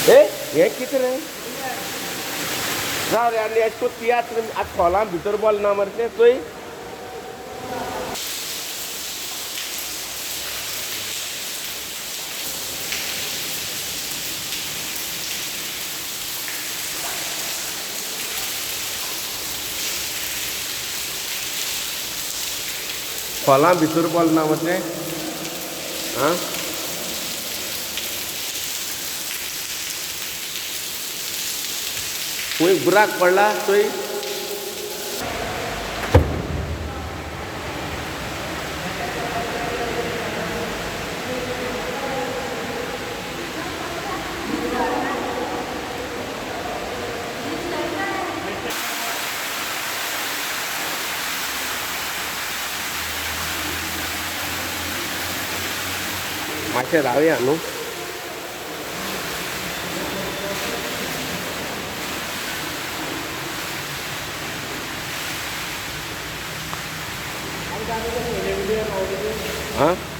हे कितें रे जावं रे आनी अशें करून तियात्र आतां खोलां भितर बोल ना मरे तें चोय खोलां भितर बोल ना मरे तें आं खूंय बुराक पडला चोय मातशें रावया न्हू हाँ